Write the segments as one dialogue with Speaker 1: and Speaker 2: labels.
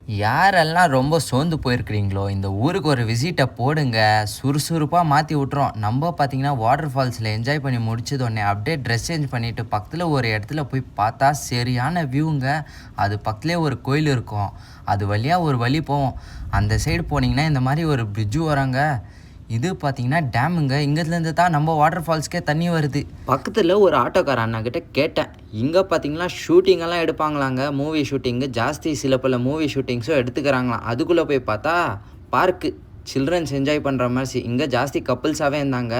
Speaker 1: யாரெல்லாம் ரொம்ப சோர்ந்து போயிருக்கிறீங்களோ, இந்த ஊருக்கு ஒரு விசிட்ட போடுங்க. சுறுசுறுப்பா மாத்தி விட்டுரும். நம்ப பார்த்தீங்கன்னா, வாட்டர் ஃபால்ஸ்ல என்ஜாய் பண்ணி முடிச்சதோனே, அப்படியே ட்ரெஸ் சேஞ்ச் பண்ணிட்டு, பக்கத்துல ஒரு இடத்துல போய் பார்த்தா, சரியான வியூங்க. அது பக்கத்திலேயே ஒரு கோயில் இருக்கும். அது வழியா ஒரு வழி போவும். அந்த சைடு போனீங்கன்னா, இந்த மாரி ஒரு பிரிட்ஜ் வராங்க. இது பார்த்தீங்கன்னா டேமுங்க. இங்கேருந்து தான் நம்ம வாட்டர் ஃபால்ஸ்க்கே தண்ணி வருது. பக்கத்தில் ஒரு ஆட்டோக்கார அண்ணாக்கிட்ட கேட்டேன், இங்கே பார்த்தீங்கன்னா ஷூட்டிங்கெல்லாம் எடுப்பாங்களாங்க, மூவி ஷூட்டிங்கு ஜாஸ்தி. சில பல மூவி ஷூட்டிங்ஸும் எடுத்துக்கிறாங்களாம். அதுக்குள்ளே போய் பார்த்தா பார்க்கு, சில்ட்ரன்ஸ் என்ஜாய் பண்ணுற மாதிரி. இங்கே ஜாஸ்தி கப்புள்ஸாகவே இருந்தாங்க.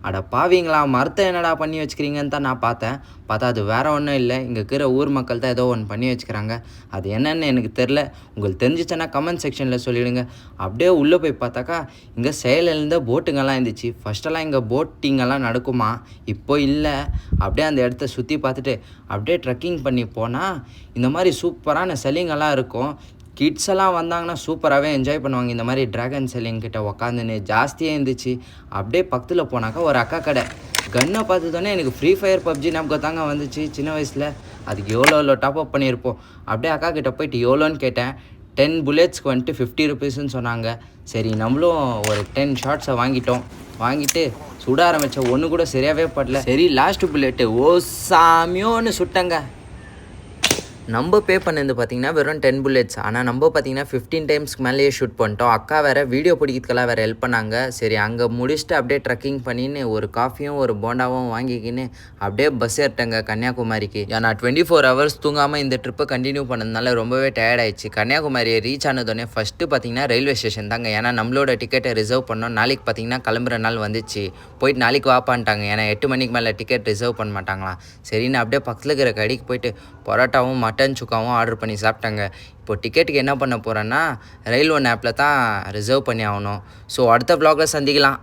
Speaker 1: அட பாவீங்களா, மரத்தை என்னடா பண்ணி வச்சுக்கிறீங்கன்னு தான் நான் பார்த்தேன். பார்த்தா அது வேறு ஒன்றும் இல்லை, இங்கே இருக்கிற ஊர் மக்கள் தான் ஏதோ ஒன்று பண்ணி வச்சுக்கிறாங்க. அது என்னென்னு எனக்கு தெரில. உங்களுக்கு தெரிஞ்சிச்சுன்னா கமெண்ட் செக்ஷனில் சொல்லிவிடுங்க. அப்படியே உள்ளே போய் பார்த்தாக்கா, இங்கே செயலிருந்த போட்டுங்கெல்லாம் இருந்துச்சு. ஃபஸ்ட்டெல்லாம் இங்கே போட்டிங்கெல்லாம் நடக்குமா, இப்போ இல்லை. அப்படியே அந்த இடத்த சுற்றி பார்த்துட்டு அப்படியே ட்ரெக்கிங் பண்ணி போனால் இந்த மாதிரி சூப்பரான செல்லிங்கெல்லாம் இருக்கும். கிட்ஸ் எல்லாம் வந்தாங்கன்னா சூப்பராகவே என்ஜாய் பண்ணுவாங்க. இந்த மாதிரி ட்ராகன் செல்லிங் கிட்ட உக்காந்துன்னு ஜாஸ்தியாக இருந்துச்சு. அப்படியே பக்கத்தில் போனாக்கா ஒரு அக்கா கடை. கன்னை பார்த்ததோடனே எனக்கு ஃப்ரீ ஃபயர் பப்ஜி ஞாபகம் தாங்க வந்துச்சு சின்ன வயசில். அதுக்கு எவ்வளோ டாப்அப் பண்ணியிருப்போம். அப்படியே அக்கா கிட்டே போயிட்டு எவ்வளோன்னு கேட்டேன். 10 புல்லெட்ஸ்க்கு வந்துட்டு 50 ருபீஸ்ன்னு சொன்னாங்க. சரி, நம்மளும் ஒரு 10 ஷார்ட்ஸை வாங்கிட்டு சுட ஆரம்பித்தேன். ஒன்று கூட சரியாகவே படல. சரி, லாஸ்ட்டு புல்லெட்டு ஓ சாமியோன்னு சுட்டங்க. நம்ம பே பண்ணது பார்த்திங்கன்னா வெறும் 10 புல்லெட்ஸ். ஆனால் நம்ம பார்த்திங்கன்னா 15 டைம்ஸ்க்கு மேலேயே ஷூட் பண்ணிட்டோம். அக்கா வேறு வீடியோ பிடிக்கிறதுக்கெல்லாம் வேறு ஹெல்ப் பண்ணாங்க. சரி, அங்கே முடிச்சுட்டு அப்படியே ட்ரெக்கிங் பண்ணின்னு ஒரு காஃபியும் ஒரு போண்டாவும் வாங்கிக்கின்னு அப்படியே பஸ் ஏறிட்டேங்க கன்னியாகுமரிக்கு. நான் 24 ஹவர்ஸ் தூங்காமல் இந்த ட்ரிப்பை கண்டினியூ பண்ணதுனால ரொம்பவே டயர்ட் ஆயிடுச்சு. கன்னியாகுமரியை ரீச் ஆனதோடனே ஃபஸ்ட்டு பார்த்திங்கன்னா ரயில்வே ஸ்டேஷன் தாங்க. ஏன்னா நம்மளோட டிக்கெட்டை ரிசர்வ் பண்ணோம். நாளைக்கு பார்த்திங்கன்னா கிளம்புற நாள் வந்துச்சு. போயிட்டு நாளைக்கு வாப்பான்ட்டாங்க. ஏன்னா 8 மணிக்கு மேலே டிக்கெட் ரிசர்வ் பண்ண மாட்டாங்களாம். சரின்னு அப்படியே பக்கத்தில் இருக்கிற கடைக்கு போயிட்டு பரோட்டாவும் மட்டன் சுக்காவும் ஆர்டர் பண்ணி சாப்பிட்டாங்க. இப்போ டிக்கெட்டுக்கு என்ன பண்ண போகிறேன்னா ரயில் ஒன் ஆப்பில் தான் ரிசர்வ் பண்ணி ஆகணும். ஸோ அடுத்த வ்ளாகில் சந்திக்கலாம்.